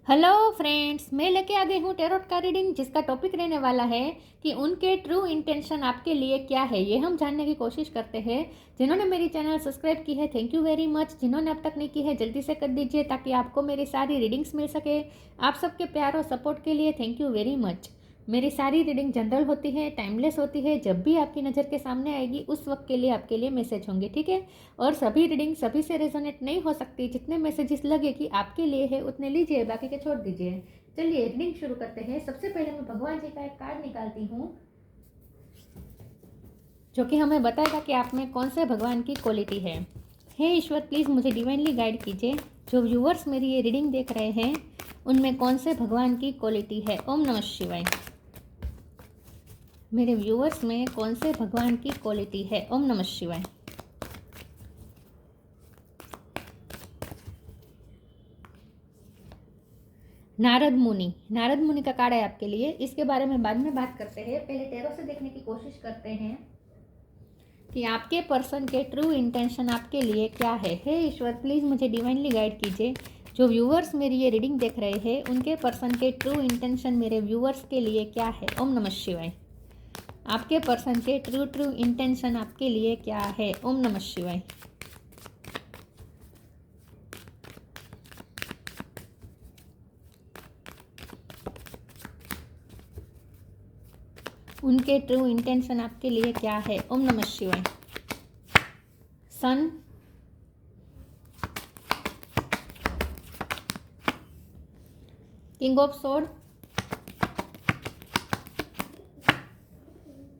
Hello friends, मैं लेके आ गई हूँ टैरोट का रीडिंग, जिसका टॉपिक रहने वाला है कि उनके ट्रू इंटेंशन आपके लिए क्या है। ये हम जानने की कोशिश करते हैं। जिन्होंने मेरी चैनल सब्सक्राइब की है, थैंक यू वेरी मच। जिन्होंने अब तक नहीं की है, जल्दी से कर दीजिए ताकि आपको मेरी सारी रीडिंग्स मिल सके। आप सबके प्यार और सपोर्ट के लिए थैंक यू वेरी मच। मेरी सारी रीडिंग जनरल होती है, टाइमलेस होती है। जब भी आपकी नज़र के सामने आएगी उस वक्त के लिए आपके लिए मैसेज होंगे, ठीक है। और सभी रीडिंग सभी से रेजोनेट नहीं हो सकती। जितने मैसेजेस लगे कि आपके लिए है उतने लीजिए, बाकी के छोड़ दीजिए। चलिए रीडिंग शुरू करते हैं। सबसे पहले मैं भगवान जी का एक कार्ड निकालती हूँ, जो कि हमें बताएगा कि आप में कौन से भगवान की क्वालिटी है। हे ईश्वर, प्लीज़ मुझे डिवाइनली गाइड कीजिए। जो व्यूअर्स मेरी ये रीडिंग देख रहे हैं उनमें कौन से भगवान की क्वालिटी है। ओम नमः शिवाय। मेरे व्यूअर्स में कौन से भगवान की क्वालिटी है। ओम नमः शिवाय। नारद मुनि का कार्ड है आपके लिए। इसके बारे में बाद में बात करते हैं। पहले टैरो से देखने की कोशिश करते हैं कि आपके पर्सन के ट्रू इंटेंशन आपके लिए क्या है। हे ईश्वर, प्लीज़ मुझे डिवाइनली गाइड कीजिए। जो व्यूअर्स मेरी ये रीडिंग देख रहे हैं उनके पर्सन के ट्रू इंटेंशन मेरे व्यूअर्स के लिए क्या है। ओम नमः शिवाय। आपके पर्सन के ट्रू इंटेंशन आपके लिए क्या है। ओम नमः शिवाय। उनके ट्रू इंटेंशन आपके लिए क्या है। ओम नमः शिवाय। Sun, king of sword,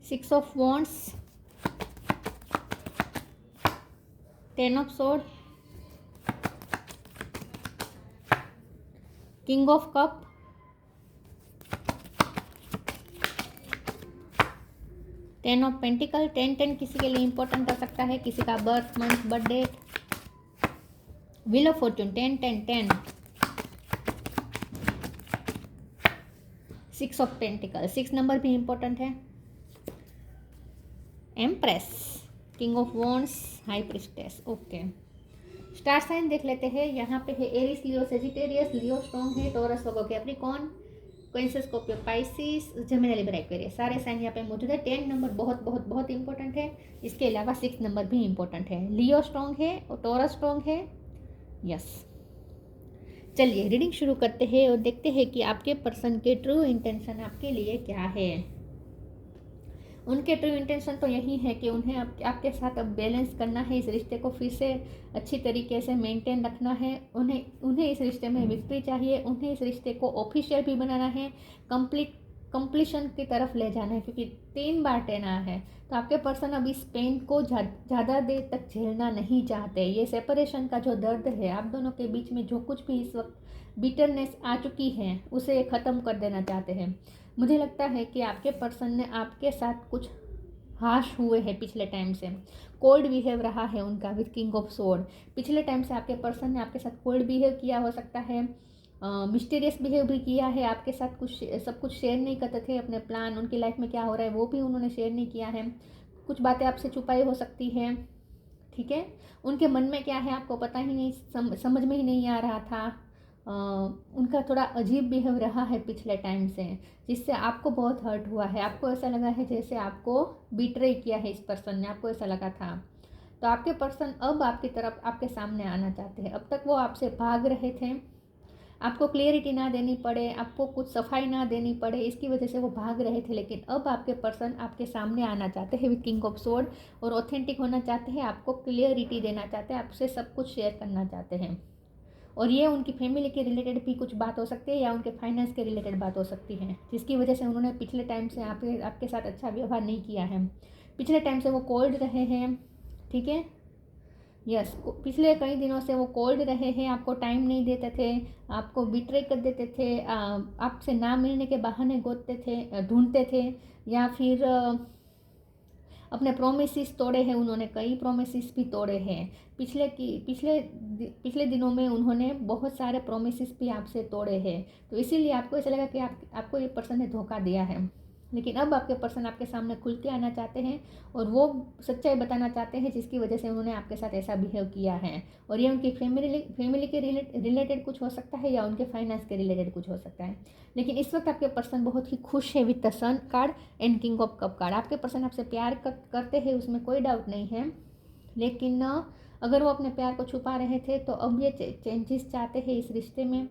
6 of wands, 10 of sword, king of cup, 10 of pentacle. 10 किसी के लिए इंपॉर्टेंट हो सकता है, किसी का birth month, birth date. Wheel of fortune, 10 6 of pentacle, 6 number भी इंपॉर्टेंट है। Empress, king of wands, high priestess. Okay, star sign देख लेते हैं। यहाँ पे है Aries, Leo, Sagittarius, Leo strong है, Taurus, Virgo, Capricorn, Cancer, Scorpio, Pisces, Gemini, Libra, Aquarius. सारे साइन यहाँ पे मौजूद है। 10 नंबर बहुत बहुत बहुत इंपॉर्टेंट है। इसके अलावा 6 नंबर भी इंपॉर्टेंट है। लियो स्ट्रॉन्ग है और टॉरस स्ट्रॉन्ग है। यस, चलिए रीडिंग शुरू करते हैं और देखते हैं कि आपके पर्सन के ट्रू इंटेंशन आपके लिए क्या है। उनके ट्रू इंटेंशन तो यही है कि उन्हें आपके साथ अब बैलेंस करना है। इस रिश्ते को फिर से अच्छी तरीके से मेंटेन रखना है। उन्हें इस रिश्ते में विक्ट्री चाहिए। उन्हें इस रिश्ते को ऑफिशियल भी बनाना है, कंप्लीशन की तरफ ले जाना है, क्योंकि 3 बार 10 आया है। तो आपके पर्सन अब इस पेन को ज़्यादा देर तक झेलना नहीं चाहते। ये सेपरेशन का जो दर्द है, आप दोनों के बीच में जो कुछ भी इस वक्त बिटरनेस आ चुकी है, उसे ख़त्म कर देना चाहते हैं। मुझे लगता है कि आपके पर्सन ने आपके साथ कुछ हाश हुए हैं पिछले टाइम से। कोल्ड बिहेव रहा है उनका विद किंग ऑफ सोर्ड। पिछले टाइम से आपके पर्सन ने आपके साथ कोल्ड बिहेव किया हो सकता है, मिस्टीरियस बिहेव भी किया है आपके साथ। सब कुछ शेयर नहीं करते थे। अपने प्लान, उनकी लाइफ में क्या हो रहा है वो भी उन्होंने शेयर नहीं किया है। कुछ बातें आपसे छुपाई हो सकती हैं, ठीक है। उनके मन में क्या है आपको पता ही नहीं, समझ में ही नहीं आ रहा था। उनका थोड़ा अजीब बिहेव रहा है पिछले टाइम से, जिससे आपको बहुत हर्ट हुआ है। आपको ऐसा लगा है जैसे आपको बिट्रे किया है इस पर्सन ने, आपको ऐसा लगा था। तो आपके पर्सन अब आपकी तरफ, आपके सामने आना चाहते हैं। अब तक वो आपसे भाग रहे थे, आपको क्लियरिटी ना देनी पड़े, आपको कुछ सफाई ना देनी पड़े, इसकी वजह से वो भाग रहे थे। लेकिन अब आपके पर्सन आपके सामने आना चाहते हैं विद किंग ऑफ सोर्ड, और ऑथेंटिक होना चाहते हैं, आपको क्लियरिटी देना चाहते हैं, आपसे सब कुछ शेयर करना चाहते हैं। और ये उनकी फैमिली के रिलेटेड भी कुछ बात हो सकती है, या उनके फाइनेंस के रिलेटेड बात हो सकती है, जिसकी वजह से उन्होंने पिछले टाइम से आपके साथ अच्छा व्यवहार नहीं किया है। पिछले टाइम से वो कोल्ड रहे हैं, ठीक है। यस, पिछले कई दिनों से वो कोल्ड रहे हैं, आपको टाइम नहीं देते थे, आपको बिट्रे कर देते थे, आपसे ना मिलने के बहाने गोतते थे, ढूंढते थे, या फिर अपने प्रोमिसेस तोड़े हैं उन्होंने। कई प्रोमिसेस भी तोड़े हैं। पिछले दिनों में उन्होंने बहुत सारे प्रोमिसेस भी आपसे तोड़े हैं। तो इसीलिए आपको ऐसा लगा कि आपको ये पर्सन ने धोखा दिया है। लेकिन अब आपके पर्सन आपके सामने खुल के आना चाहते हैं और वो सच्चाई बताना चाहते हैं जिसकी वजह से उन्होंने आपके साथ ऐसा बिहेव किया है। और ये उनकी फैमिली के रिलेटेड कुछ हो सकता है या उनके फाइनेंस के रिलेटेड कुछ हो सकता है। लेकिन इस वक्त आपके पर्सन बहुत ही खुश है with the sun card and king of cup card. आपके पर्सन आपसे प्यार करते हैं, उसमें कोई डाउट नहीं है। लेकिन अगर वो अपने प्यार को छुपा रहे थे तो अब ये चेंजेस चाहते हैं इस रिश्ते में।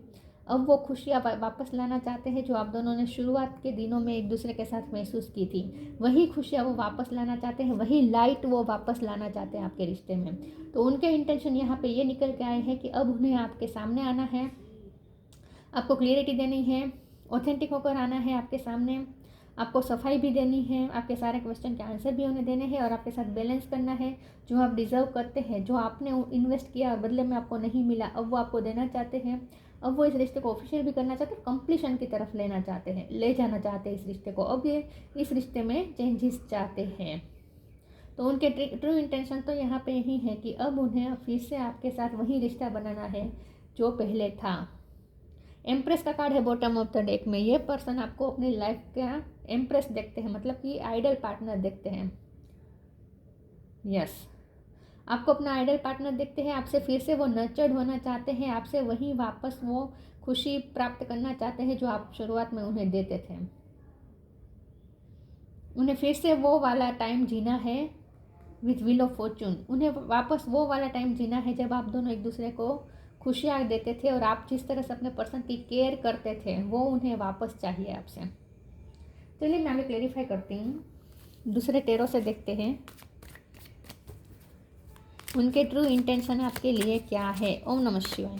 अब वो खुशियाँ वापस लाना चाहते हैं जो आप दोनों ने शुरुआत के दिनों में एक दूसरे के साथ महसूस की थी। वही खुशियाँ वो वापस लाना चाहते हैं, वही लाइट वो वापस लाना चाहते हैं आपके रिश्ते में। तो उनके इंटेंशन यहाँ पे ये निकल के आए हैं कि अब उन्हें आपके सामने आना है, आपको क्लियरिटी देनी है, ऑथेंटिक होकर आना है आपके सामने, आपको सफाई भी देनी है, आपके सारे क्वेश्चन के आंसर भी उन्हें देने हैं और आपके साथ बैलेंस करना है। जो आप डिज़र्व करते हैं, जो आपने इन्वेस्ट किया और बदले में आपको नहीं मिला, अब वो आपको देना चाहते हैं। अब वो इस रिश्ते को ऑफिशियल भी करना चाहते हैं, कंप्लीशन की तरफ लेना चाहते हैं, ले जाना चाहते हैं इस रिश्ते को। अब ये इस रिश्ते में चेंजेस चाहते हैं। तो उनके ट्रू इंटेंशन तो यहाँ पे यही है कि अब उन्हें फिर से आपके साथ वही रिश्ता बनाना है जो पहले था। एम्प्रेस का कार्ड है बॉटम ऑफ द डेक में। ये पर्सन आपको अपनी लाइफ का एम्प्रेस देखते हैं, मतलब कि आइडल पार्टनर देखते हैं। यस, आपको अपना आइडल पार्टनर देखते हैं, आपसे फिर से वो नर्चर्ड होना चाहते हैं, आपसे वही वापस वो खुशी प्राप्त करना चाहते हैं जो आप शुरुआत में उन्हें देते थे। उन्हें फिर से वो वाला टाइम जीना है विथ व्हील ऑफ फॉर्चून। उन्हें वापस वो वाला टाइम जीना है जब आप दोनों एक दूसरे को खुशियाँ देते थे और आप जिस तरह से अपने पर्सन की केयर करते थे वो उन्हें वापस चाहिए आपसे। चलिए मैं अभी क्लेरिफाई करती हूँ, दूसरे टेरो से देखते हैं उनके ट्रू इंटेंशन आपके लिए क्या है। ओम नमः शिवाय।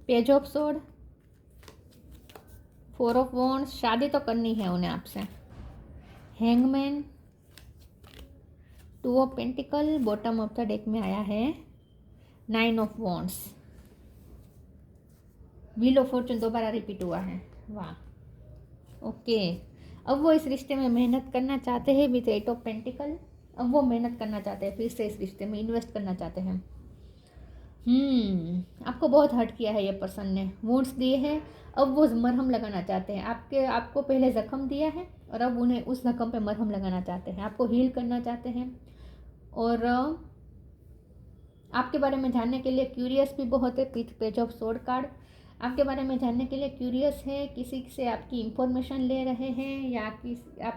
Page of sword, 4 of wands, शादी तो करनी है उन्हें आपसे। Hangman, 2 of pentacle, bottom of the deck में आया है 9 of wands. Wheel of Fortune दोबारा रिपीट हुआ है। वाह, ओके। अब वो इस रिश्ते में मेहनत करना चाहते हैं विथ 8 ऑफ पेंटिकल। अब वो मेहनत करना चाहते हैं, फिर से इस रिश्ते में इन्वेस्ट करना चाहते हैं। आपको बहुत हर्ट किया है ये पर्सन ने, वुंड्स दिए हैं। अब वो मरहम लगाना चाहते हैं। आपको पहले ज़ख्म दिया है और अब उन्हें उस ज़ख्म पे मरहम लगाना चाहते हैं, आपको हील करना चाहते हैं। और आपके बारे में जानने के लिए क्यूरियस भी बहुत है। पेज ऑफ सोर्ड कार्ड आपके बारे में जानने के लिए क्यूरियस है, किसी से आपकी इंफॉर्मेशन ले रहे हैं या आप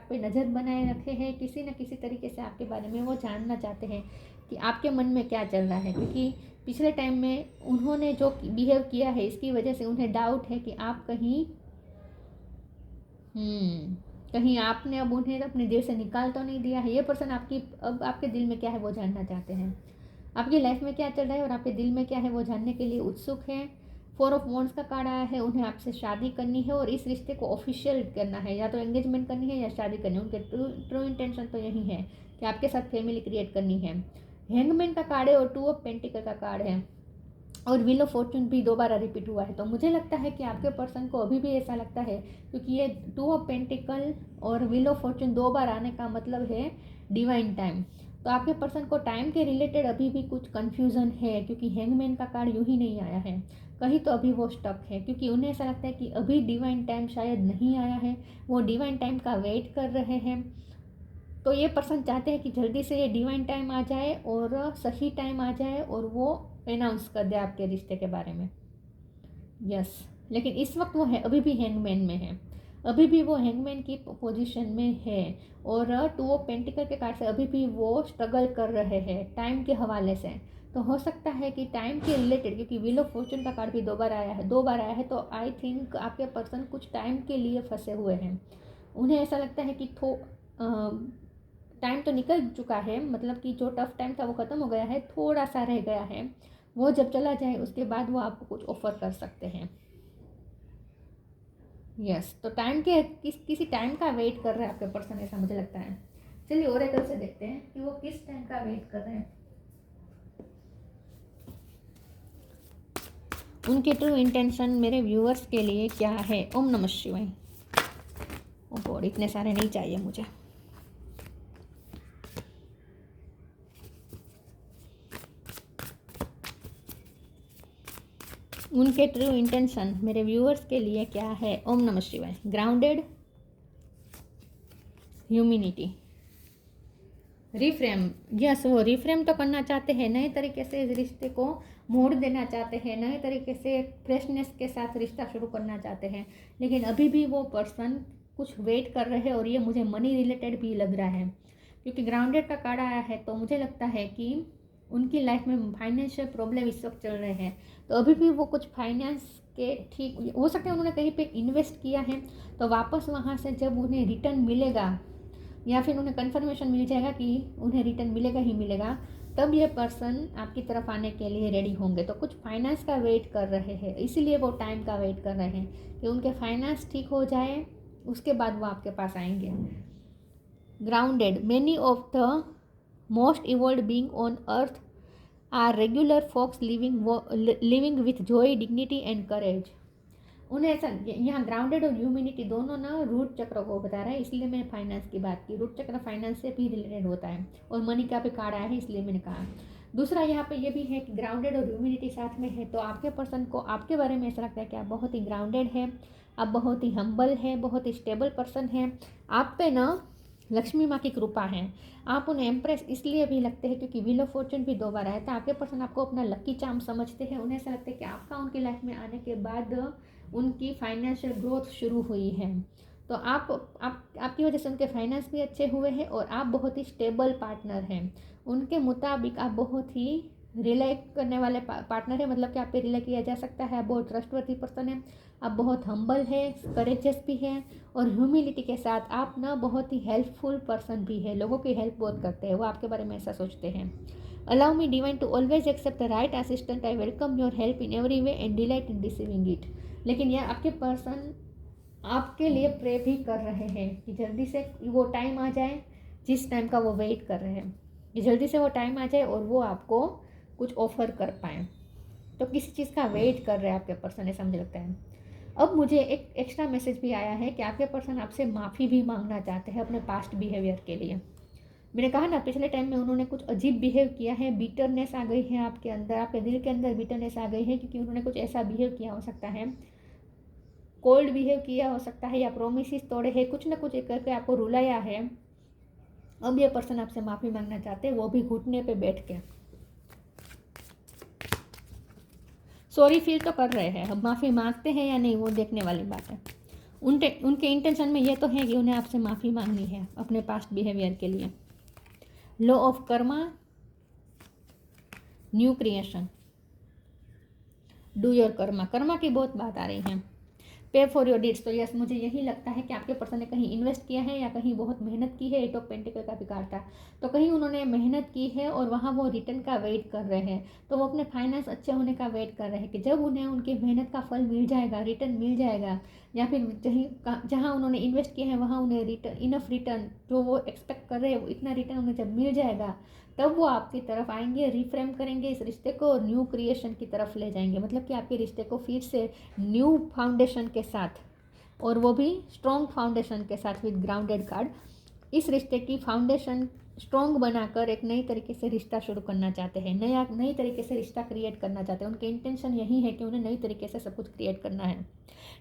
पे नज़र बनाए रखे हैं, किसी न किसी तरीके से आपके बारे में वो जानना चाहते हैं कि आपके मन में क्या चल रहा है। क्योंकि पिछले टाइम में उन्होंने जो बिहेव किया है इसकी वजह से उन्हें डाउट है कि आप कहीं आपने अब उन्हें अपने दिल से निकाल तो नहीं दिया है। ये पर्सन अब आपके दिल में क्या है वो जानना चाहते हैं, आपकी लाइफ में क्या चल रहा है और आपके दिल में क्या है वो जानने के लिए उत्सुक है। 4 ऑफ वॉन्ड्स का कार्ड आया है, उन्हें आपसे शादी करनी है और इस रिश्ते को ऑफिशियल करना है, या तो एंगेजमेंट करनी है या शादी करनी है। उनके ट्रू इंटेंशन तो यही है कि आपके साथ फैमिली क्रिएट करनी है। हैंगमैन का कार्ड है और 2 ऑफ पेंटिकल का कार्ड है और व्हील ऑफ फॉर्चून भी दोबारा रिपीट हुआ है। तो मुझे लगता है कि आपके पर्सन को अभी भी ऐसा लगता है, क्योंकि ये 2 ऑफ पेंटिकल और व्हील ऑफ फॉर्चून 2 बार आने का मतलब है डिवाइन टाइम। तो आपके पर्सन को टाइम के रिलेटेड अभी भी कुछ कन्फ्यूज़न है, क्योंकि हैंगमैन का कार्ड यूँ ही नहीं आया है, कहीं तो अभी वो स्टक है, क्योंकि उन्हें ऐसा लगता है कि अभी डिवाइन टाइम शायद नहीं आया है, वो डिवाइन टाइम का वेट कर रहे हैं। तो ये पर्सन चाहते हैं कि जल्दी से ये डिवाइन टाइम आ जाए और सही टाइम आ जाए और वो अनाउंस कर दे आपके रिश्ते के बारे में। यस, लेकिन इस वक्त वो है अभी भी हैंगमैन में है, अभी भी वो हैंगमैन की पोजीशन में है और 2 ऑफ पेंटिकल के कार्ड से अभी भी वो स्ट्रगल कर रहे हैं टाइम के हवाले से। तो हो सकता है कि टाइम के रिलेटेड, क्योंकि व्हील ऑफ फॉर्चून का कार्ड भी 2 बार आया है, तो आई थिंक आपके पर्सन कुछ टाइम के लिए फंसे हुए हैं। उन्हें ऐसा लगता है कि टाइम तो निकल चुका है, मतलब कि जो टफ टाइम था वो ख़त्म हो गया है, थोड़ा सा रह गया है, वो जब चला जाए उसके बाद वो आपको कुछ ऑफर कर सकते हैं। यस, तो टाइम के किसी टाइम का वेट कर रहे हैं आपके पर्सन, ऐसा मुझे लगता है। चलिए ओरेकल से देखते हैं कि वो किस टाइम का वेट कर रहे हैं। उनके ट्रू इंटेंशन मेरे व्यूअर्स के लिए क्या है। ओम नमः शिवाय। ओ गॉड, इतने सारे नहीं चाहिए मुझे। उनके ट्रू इंटेंशन मेरे व्यूअर्स के लिए क्या है? ओम नमः शिवाय। Grounded, humanity, reframe. यस, वो रिफ्रेम तो करना चाहते हैं, नए तरीके से इस रिश्ते को मोड़ देना चाहते हैं, नए तरीके से फ्रेशनेस के साथ रिश्ता शुरू करना चाहते हैं, लेकिन अभी भी वो पर्सन कुछ वेट कर रहे हैं और ये मुझे मनी रिलेटेड भी लग रहा है, क्योंकि ग्राउंडेड का कार्ड आया है। तो मुझे लगता है कि उनकी लाइफ में फाइनेंशियल प्रॉब्लम इस वक्त चल रहे हैं, तो अभी भी वो कुछ फाइनेंस के ठीक हो सकते हैं, उन्होंने कहीं पे इन्वेस्ट किया है, तो वापस वहाँ से जब उन्हें रिटर्न मिलेगा या फिर उन्हें कंफर्मेशन मिल जाएगा कि उन्हें रिटर्न मिलेगा ही मिलेगा, तब ये पर्सन आपकी तरफ आने के लिए रेडी होंगे। तो कुछ फाइनेंस का वेट कर रहे हैं, इसीलिए वो टाइम का वेट कर रहे हैं कि उनके फाइनेंस ठीक हो जाए, उसके बाद वो आपके पास आएंगे। Grounded, many of the most evolved being on earth are regular folks living with joy, dignity and courage. उन्हें ऐसा, यहाँ ग्राउंडेड और ह्यूमिनिटी दोनों ना रूट चक्र को बता रहा है, इसलिए मैंने फाइनेंस की बात की। रूट चक्र फाइनेंस से भी रिलेटेड होता है और मनी का भी कार्ड आया है, इसलिए मैंने कहा। दूसरा यहाँ पे ये भी है कि ग्राउंडेड और ह्यूमिनिटी साथ में है, तो आपके पर्सन को आपके बारे में ऐसा लगता है कि आप बहुत ही ग्राउंडेड है, आप बहुत ही हम्बल है, बहुत ही स्टेबल पर्सन है, आप पे ना लक्ष्मी माँ की कृपा है। आप उन्हें एम्प्रेस इसलिए भी लगते हैं क्योंकि व्हील ऑफ फॉर्चून भी 2 बार आया था। आपके पर्सन आपको अपना लकी चार्म समझते हैं, उन्हें ऐसा लगता है कि आपका उनकी लाइफ में आने के बाद उनकी फाइनेंशियल ग्रोथ शुरू हुई है, तो आपकी वजह से उनके फाइनेंस भी अच्छे हुए हैं और आप बहुत ही स्टेबल पार्टनर हैं। उनके मुताबिक आप बहुत ही रिलाई करने वाले पार्टनर है, मतलब कि आप पे रिलाई किया जा सकता है, आप बहुत ट्रस्टवर्दी पर्सन है, आप बहुत हम्बल है, करेजियस भी है, और ह्यूमिलिटी के साथ आप ना बहुत ही हेल्पफुल पर्सन भी है, लोगों की हेल्प बहुत करते हैं, वो आपके बारे में ऐसा सोचते हैं। Allow me divine to always accept the right assistant, I welcome your help in every way and delight in receiving it. लेकिन यह आपके पर्सन आपके लिए प्रे भी कर रहे हैं कि जल्दी से वो टाइम आ जाए जिस टाइम का वो वेट कर रहे हैं, कि जल्दी से वो टाइम आ जाए और वो आपको कुछ ऑफर कर पाएँ। तो किसी चीज़ का वेट कर रहे हैं आपके पर्सन, ऐसा मुझे लगता है। अब मुझे एक एक्स्ट्रा मैसेज भी आया है कि आपके पर्सन आपसे माफ़ी भी मांगना चाहते हैं अपने पास्ट बिहेवियर के लिए। मैंने कहा ना, पिछले टाइम में उन्होंने कुछ अजीब बिहेव किया है, बीटरनेस आ गई है आपके अंदर, आपके दिल के अंदर बीटरनेस आ गई है, क्योंकि उन्होंने कुछ ऐसा बिहेव किया हो सकता है, कोल्ड बिहेव किया हो सकता है, या प्रोमिस तोड़े हैं, कुछ ना कुछ एक करके आपको रुलाया है। अब ये पर्सन आपसे माफ़ी मांगना चाहते हैं, वो भी घुटने पे बैठ के। सॉरी फील तो कर रहे हैं, अब माफ़ी मांगते हैं या नहीं वो देखने वाली बात है। उनके इंटेंशन में ये तो है कि उन्हें आपसे माफ़ी मांगनी है अपने पास्ट बिहेवियर के लिए। Law of Karma, new creation, do your Karma, Karma की बहुत बात आ रही है। पे फॉर योर डीड्स, तो यस मुझे यही लगता है कि आपके पर्सन ने कहीं इन्वेस्ट किया है या कहीं बहुत मेहनत की है। 8 ऑफ पेंटिकल का भी कार्ड था, तो कहीं उन्होंने मेहनत की है और वहाँ वो रिटर्न का वेट कर रहे हैं, तो वो अपने फाइनेंस अच्छे होने का वेट कर रहे हैं कि जब उन्हें उनकी मेहनत का फल मिल जाएगा, रिटर्न मिल जाएगा, या फिर जहाँ उन्होंने इन्वेस्ट किया है वहाँ उन्हें रिटर्न, इनफ रिटर्न जो वो एक्सपेक्ट कर रहे हैं, इतना रिटर्न उन्हें जब मिल जाएगा, तब वो आपकी तरफ आएंगे, रिफ्रेम करेंगे इस रिश्ते को और न्यू क्रिएशन की तरफ ले जाएंगे। मतलब कि आपके रिश्ते को फिर से न्यू फाउंडेशन के साथ, और वो भी स्ट्रॉन्ग फाउंडेशन के साथ विद ग्राउंडेड कार्ड, इस रिश्ते की फाउंडेशन स्ट्रॉन्ग बनाकर एक नई तरीके से रिश्ता शुरू करना चाहते हैं, नई तरीके से रिश्ता क्रिएट करना चाहते हैं। उनके इंटेंशन यही है कि उन्हें नई तरीके से सब कुछ क्रिएट करना है।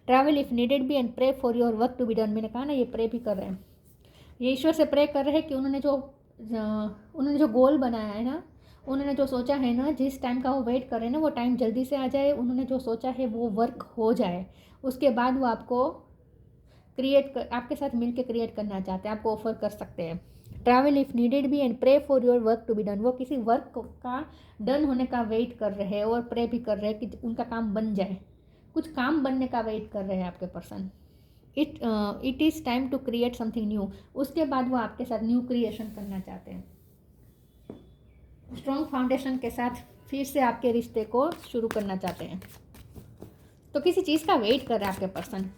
Travel if needed be and pray for your work to be done. मैंने कहा ना, ये प्रे भी कर रहे हैं, ये ईश्वर से प्रे कर रहे हैं कि उन्होंने जो गोल बनाया है ना, उन्होंने जो सोचा है ना, जिस टाइम का वो वेट कर रहे हैं ना, वो टाइम जल्दी से आ जाए, उन्होंने जो सोचा है वो वर्क हो जाए, उसके बाद वो आपको आपके साथ मिलकर क्रिएट करना चाहते हैं, आपको ऑफर कर सकते हैं। Travel if needed be and pray for your work to be done. वो किसी वर्क का डन होने का वेट कर रहे हैं और प्रे भी कर रहे हैं कि उनका काम बन जाए, कुछ काम बनने का वेट कर रहे हैं आपके person. It is time to create something new. उसके बाद वो आपके साथ न्यू क्रिएशन करना चाहते हैं, स्ट्रॉन्ग फाउंडेशन के साथ फिर से आपके रिश्ते को शुरू करना चाहते हैं। तो किसी चीज़ का वेट कर रहा है आपके पर्सन,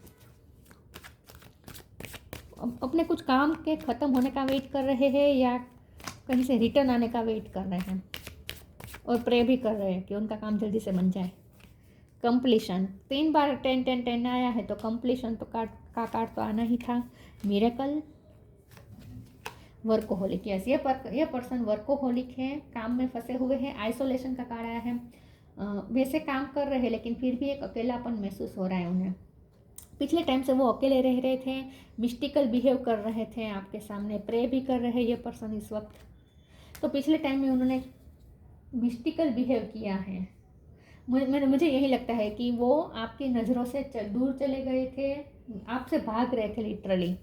अपने कुछ काम के ख़त्म होने का वेट कर रहे हैं या कहीं से रिटर्न आने का वेट कर रहे हैं, और प्रे भी कर रहे हैं कि उनका काम जल्दी से बन जाए। कंप्लीशन, 3 बार 10 10 10 आया है, तो कंप्लीशन तो कार्ड तो आना ही था। मिरेकल, वर्कोहोलिक, यस ये पर्सन वर्कोहोलिक है, काम में फंसे हुए हैं। आइसोलेशन का कार्ड आया है, वैसे काम कर रहे हैं लेकिन फिर भी एक अकेलापन महसूस हो रहा है उन्हें। पिछले टाइम से वो अकेले रह रहे थे, मिस्टिकल बिहेव कर रहे थे, आपके सामने प्रे भी कर रहे हैं ये पर्सन इस वक्त। तो पिछले टाइम में उन्होंने मिस्टिकल बिहेव किया है। मुझे यही लगता है कि वो आपकी नज़रों से दूर चले गए थे, आपसे भाग रहे थे, लिटरली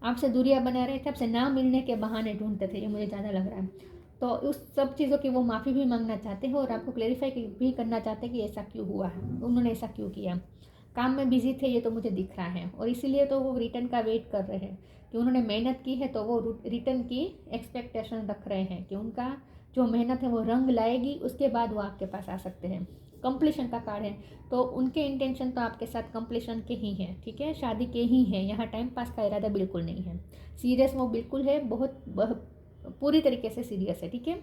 आपसे दूरियां बना रहे थे, आपसे ना मिलने के बहाने ढूंढते थे, ये मुझे ज़्यादा लग रहा है। तो उस सब चीज़ों की वो माफ़ी भी मांगना चाहते हैं और आपको क्लेरिफाई भी करना चाहते हैं कि ऐसा क्यों हुआ है, उन्होंने ऐसा क्यों किया। काम में बिजी थे ये तो मुझे दिख रहा है, और इसीलिए तो वो रिटर्न का वेट कर रहे हैं कि उन्होंने मेहनत की है तो वो रिटर्न की एक्सपेक्टेशन रख रहे हैं कि उनका जो मेहनत है वो रंग लाएगी, उसके बाद वो आपके पास आ सकते हैं। कंप्लीशन का कार्ड है, तो उनके इंटेंशन तो आपके साथ कंप्लीशन के ही हैं, ठीक है, शादी के ही हैं। यहाँ टाइम पास का इरादा बिल्कुल नहीं है, सीरियस वो बिल्कुल है, बहुत पूरी तरीके से सीरियस है, ठीक है।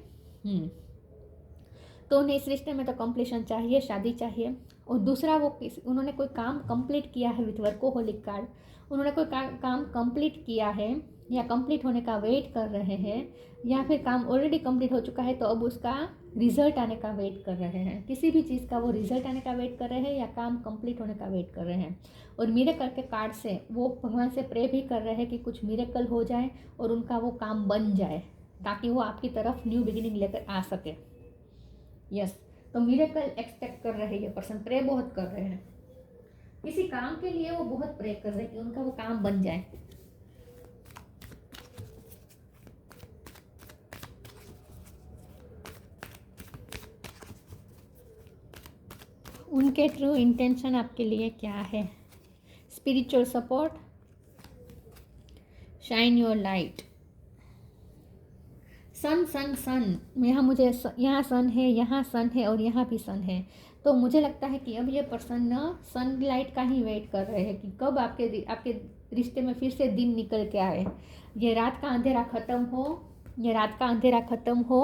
तो उन्हें इस रिश्ते में तो कंप्लीशन चाहिए, शादी चाहिए। और दूसरा वो उन्होंने कोई काम कंप्लीट किया है विथ वर्कोहोलिक कार्ड, उन्होंने कोई काम कंप्लीट किया है या कंप्लीट होने का वेट कर रहे हैं, या फिर काम ऑलरेडी कंप्लीट हो चुका है तो अब उसका रिजल्ट आने का वेट कर रहे हैं। किसी भी चीज़ का वो रिजल्ट आने का वेट कर रहे हैं या काम कंप्लीट होने का वेट कर रहे हैं। और मिरेकल के कार्ड से वो भगवान से प्रे भी कर रहे हैं कि कुछ मिरेकल हो जाए और उनका वो काम बन जाए, ताकि वो आपकी तरफ न्यू बिगिनिंग लेकर आ सके। यस, तो मिरेकल एक्सपेक्ट कर रहे हैं ये पर्सन, प्रे बहुत कर रहे हैं, किसी काम के लिए वो बहुत प्रे कर रहे हैं कि उनका वो काम बन जाए। उनके ट्रू इंटेंशन आपके लिए क्या है? Spiritual support, shine your light, sun sun sun, यहाँ मुझे यहाँ सन है, यहाँ सन है और यहाँ भी सन है। तो मुझे लगता है कि अब ये पर्सन ना सनलाइट का ही वेट कर रहे हैं कि कब आपके रिश्ते में फिर से दिन निकल के आए, ये रात का अंधेरा ख़त्म हो, ये रात का अंधेरा ख़त्म हो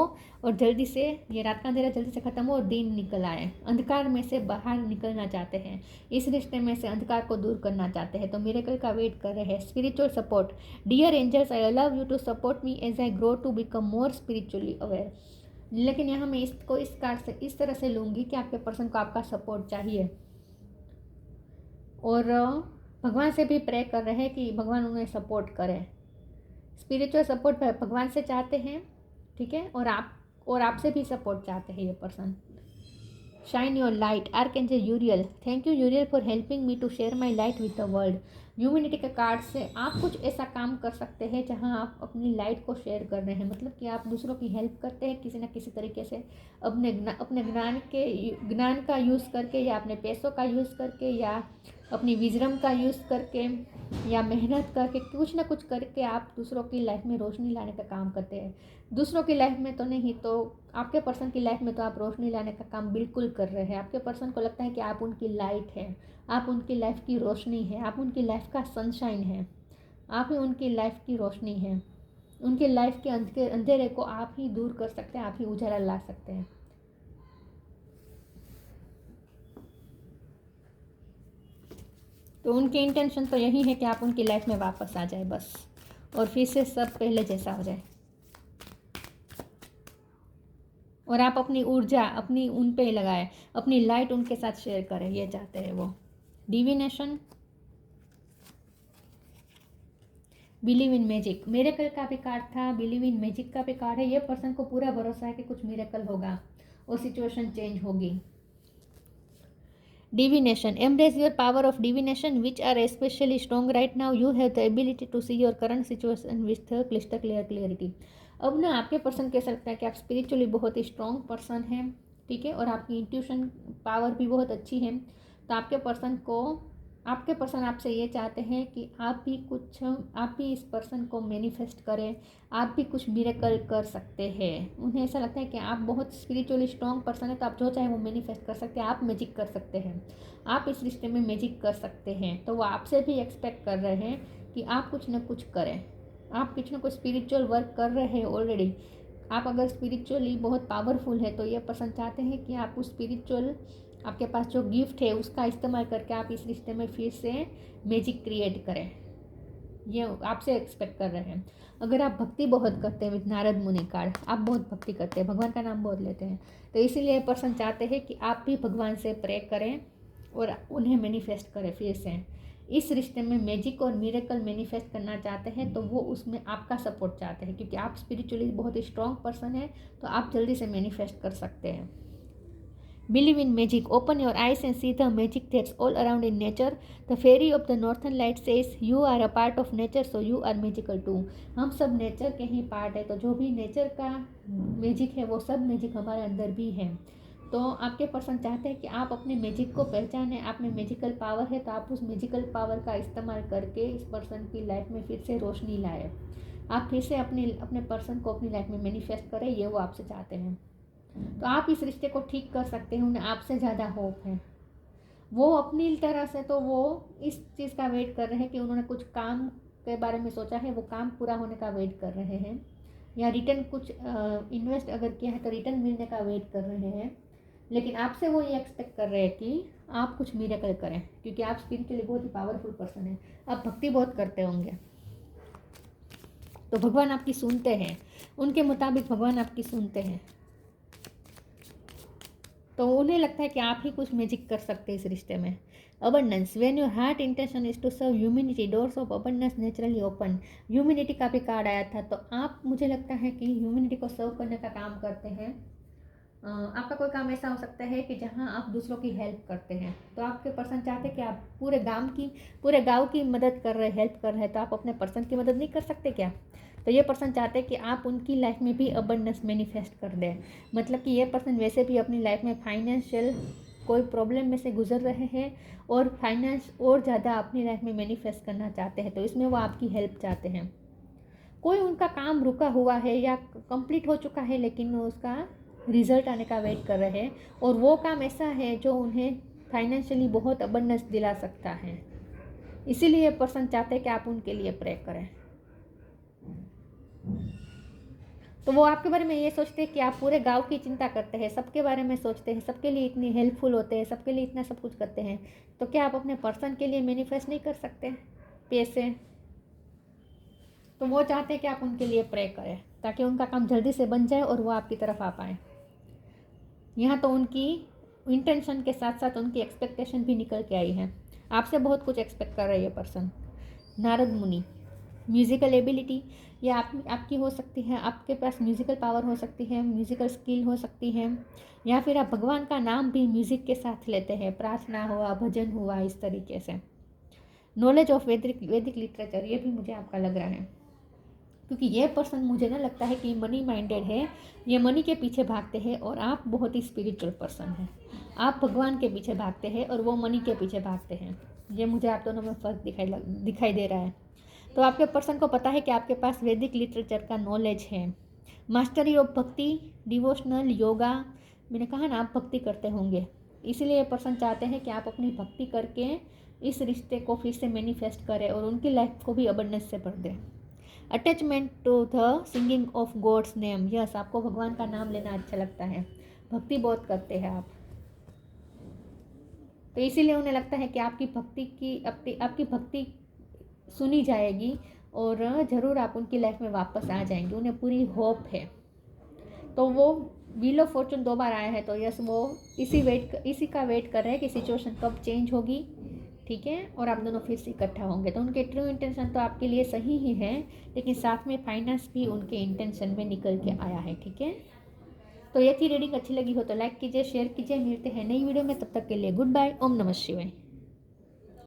और जल्दी से ये रात का अंधेरा जल्दी से ख़त्म हो और दिन निकल आए। अंधकार में से बाहर निकलना चाहते हैं, इस रिश्ते में से अंधकार को दूर करना चाहते हैं, तो मिरेकल का वेट कर रहे हैं। Spiritual support, dear angels, I allow you to support me as I grow to become more spiritually aware. लेकिन यहाँ मैं इसको इस कार्ड से इस तरह से लूँगी कि आपके पर्सन को आपका सपोर्ट चाहिए, और भगवान से भी प्रे कर रहे हैं कि भगवान उन्हें सपोर्ट करें। स्पिरिचुअल सपोर्ट भगवान से चाहते हैं, ठीक है, और आपसे भी सपोर्ट चाहते हैं ये person. Shine your light, archangel Uriel, thank you Uriel for helping me to share my light with the world. Humanity के कार्ड से आप कुछ ऐसा काम कर सकते हैं जहां आप अपनी लाइट को शेयर कर रहे हैं, मतलब कि आप दूसरों की हेल्प करते हैं किसी न किसी तरीके से, अपने ज्ञान का यूज़ करके, या अपने पैसों का यूज़ करके, या अपनी विजडम का यूज़ करके, या मेहनत करके, कुछ ना कुछ करके आप दूसरों की लाइफ में रोशनी लाने का काम करते हैं। दूसरों की लाइफ में तो नहीं, तो आपके पर्सन की लाइफ में तो आप रोशनी लाने का काम बिल्कुल कर रहे हैं। आपके पर्सन को लगता है कि आप उनकी लाइट है, आप उनकी लाइफ की रोशनी है, आप उनकी लाइफ का सनशाइन है, आप ही उनकी लाइफ की रोशनी है। उनकी लाइफ के अंधेरे को आप ही दूर कर सकते हैं, आप ही उजाला ला सकते हैं। तो उनकी इंटेंशन तो यही है कि आप उनकी लाइफ में वापस आ जाए बस, और फिर से सब पहले जैसा हो जाए, और आप अपनी ऊर्जा अपनी उन पे लगाए, अपनी लाइट उनके साथ शेयर करें, ये चाहते हैं वो। Divination, believe in magic, miracle का भी कार्ड था, बिलीव इन मैजिक का भी कार्ड है। ये पर्सन को पूरा भरोसा है कि कुछ मिरेकल होगा और सिचुएशन चेंज होगी। Divination, embrace your power of divination which are especially strong right now. You have the ability to see your current situation with crystal clear clarity. अब ना आपके पर्सन कैसा लगता है कि आप स्पिरिचुअली बहुत ही स्ट्रॉन्ग पर्सन हैं, ठीक है, और आपकी इंट्यूशन पावर भी बहुत अच्छी है। तो आपके पर्सन आपसे ये चाहते हैं कि आप भी इस पर्सन को मैनिफेस्ट करें, आप भी कुछ मिरेकल कर सकते हैं। उन्हें ऐसा लगता है कि आप बहुत स्पिरिचुअली स्ट्रॉन्ग पर्सन है, तो आप जो चाहे वो मैनिफेस्ट कर सकते हैं, आप मैजिक कर सकते हैं, आप इस रिश्ते में मैजिक कर सकते हैं। तो वो आपसे भी एक्सपेक्ट कर रहे हैं कि आप कुछ ना कुछ करें, आप कुछ ना कुछ स्पिरिचुअल वर्क कर रहे हैं ऑलरेडी। आप अगर स्पिरिचुअली बहुत पावरफुल है तो ये पर्सन चाहते हैं कि आप उस स्पिरिचुअल, आपके पास जो गिफ्ट है उसका इस्तेमाल करके आप इस रिश्ते में फिर से मैजिक क्रिएट करें। ये आपसे एक्सपेक्ट कर रहे हैं। अगर आप भक्ति बहुत करते हैं विद नारद मुनि कार्ड, आप बहुत भक्ति करते हैं, भगवान का नाम बहुत लेते हैं, तो इसीलिए पर्सन चाहते हैं कि आप भी भगवान से प्रे करें और उन्हें मैनिफेस्ट करें फिर से। इस रिश्ते में मैजिक और मिरेकल मैनिफेस्ट करना चाहते हैं, तो वो उसमें आपका सपोर्ट चाहते हैं, क्योंकि आप स्पिरिचुअली बहुत ही स्ट्रॉन्ग पर्सन है, तो आप जल्दी से मैनिफेस्ट कर सकते हैं। Believe in magic. Open your eyes and see the magic that's all around in nature. The fairy of the northern light says you are a part of nature, so you are magical too. हम सब nature के ही part है, तो जो भी nature का magic है वो सब मैजिक हमारे अंदर भी है। तो आपके पर्सन चाहते हैं कि आप अपने मैजिक को पहचानें, आप में मैजिकल पावर है, तो आप उस मैजिकल पावर का इस्तेमाल करके इस पर्सन की लाइफ में फिर से रोशनी लाए, आप फिर से अपने पर्सन को अपनी लाइफ में मैनिफेस्ट करें, ये वो आपसे चाहते हैं। तो आप इस रिश्ते को ठीक कर सकते हैं, उन्हें आपसे ज़्यादा होप है। वो अपनी तरह से तो वो इस चीज़ का वेट कर रहे हैं कि उन्होंने कुछ काम के बारे में सोचा है, वो काम पूरा होने का वेट कर रहे हैं, या रिटर्न कुछ इन्वेस्ट अगर किया है तो रिटर्न मिलने का वेट कर रहे हैं। लेकिन आपसे वो ये एक्सपेक्ट कर रहे हैं कि आप कुछ मिरेकल करें, क्योंकि आप स्पिरिचुअली बहुत ही पावरफुल पर्सन हैं, आप भक्ति बहुत करते होंगे, तो भगवान आपकी सुनते हैं, उनके मुताबिक भगवान आपकी सुनते हैं। तो उन्हें लगता है कि आप ही कुछ मैजिक कर सकते हैं इस रिश्ते में। Abundance, when your heart intention is to serve humanity, doors of abundance naturally open. Humanity का भी कार्ड आया था, तो आप, मुझे लगता है कि ह्यूमैनिटी को सर्व करने का काम करते हैं। आपका कोई काम ऐसा हो सकता है कि जहां आप दूसरों की हेल्प करते हैं, तो आपके पर्सन चाहते हैं कि आप पूरे गांव की मदद कर रहे, हेल्प कर रहे हैं, तो आप अपने पर्सन की मदद नहीं कर सकते क्या? तो ये पर्सन चाहते हैं कि आप उनकी लाइफ में भी अबंडेंस मैनिफेस्ट कर दें। मतलब कि ये पर्सन वैसे भी अपनी लाइफ में फाइनेंशियल कोई प्रॉब्लम में से गुजर रहे हैं, और फाइनेंस और ज़्यादा अपनी लाइफ में मैनिफेस्ट करना चाहते हैं, तो इसमें वो आपकी हेल्प चाहते हैं। कोई उनका काम रुका हुआ है या कंप्लीट हो चुका है, लेकिन उसका रिजल्ट आने का वेट कर रहे हैं, और वो काम ऐसा है जो उन्हें फाइनेंशियली बहुत अबंडेंस दिला सकता है। इसीलिए पर्सन चाहते हैं कि आप उनके लिए प्रे करें। तो वो आपके बारे में ये सोचते हैं कि आप पूरे गांव की चिंता करते हैं, सबके बारे में सोचते हैं, सबके लिए इतनी हेल्पफुल होते हैं, सबके लिए इतना सब कुछ करते हैं, तो क्या आप अपने पर्सन के लिए मैनिफेस्ट नहीं कर सकते पैसे? तो वो चाहते हैं कि आप उनके लिए प्रे करें, ताकि उनका काम जल्दी से बन जाए और वो आपकी तरफ आ पाए। यहाँ तो उनकी इंटेंशन के साथ साथ उनकी एक्सपेक्टेशन भी निकल के आई है, आपसे बहुत कुछ एक्सपेक्ट कर रही है पर्सन। नारद मुनि, म्यूज़िकल एबिलिटी, या आपकी हो सकती है, आपके पास म्यूज़िकल पावर हो सकती है, म्यूज़िकल स्किल हो सकती है, या फिर आप भगवान का नाम भी म्यूज़िक के साथ लेते हैं, प्रार्थना हुआ, भजन हुआ, इस तरीके से। नॉलेज ऑफ वैदिक लिटरेचर, ये भी मुझे आपका लग रहा है, क्योंकि ये पर्सन मुझे ना लगता है कि मनी माइंडेड है, ये मनी के पीछे भागते हैं, और आप बहुत ही स्पिरिचुअल पर्सन हैं, आप भगवान के पीछे भागते हैं और वो मनी के पीछे भागते हैं। ये मुझे आप दोनों में फ़र्क दिखाई दे रहा है। तो आपके पर्सन को पता है कि आपके पास वैदिक लिटरेचर का नॉलेज है। मास्टरी ऑफ भक्ति, डिवोशनल, योगा, मैंने कहा ना आप भक्ति करते होंगे, इसीलिए ये पर्सन चाहते हैं कि आप अपनी भक्ति करके इस रिश्ते को फिर से मैनिफेस्ट करें और उनकी लाइफ को भी अबंडेंस से भर दें। Attachment to the singing of God's name, yes, आपको भगवान का नाम लेना अच्छा लगता है, भक्ति बहुत करते हैं आप, तो इसीलिए उन्हें लगता है कि आपकी भक्ति सुनी जाएगी और ज़रूर आप उनकी लाइफ में वापस आ जाएंगे, उन्हें पूरी होप है। तो वो व्हील ऑफ फॉर्चून 2 बार आया है, तो यस, वो इसी का वेट कर रहे हैं कि सिचुएशन कब चेंज होगी, ठीक है, और आप दोनों फिर से इकट्ठा होंगे। तो उनके ट्रू इंटेंशन तो आपके लिए सही ही है, लेकिन साथ में फाइनेंस भी उनके इंटेंशन में निकल के आया है, ठीक है। तो ये थी रीडिंग, अच्छी लगी हो तो लाइक कीजिए, शेयर कीजिए, मिलते हैं नई वीडियो में, तब तक के लिए गुड बाय, ओम नमः शिवाय।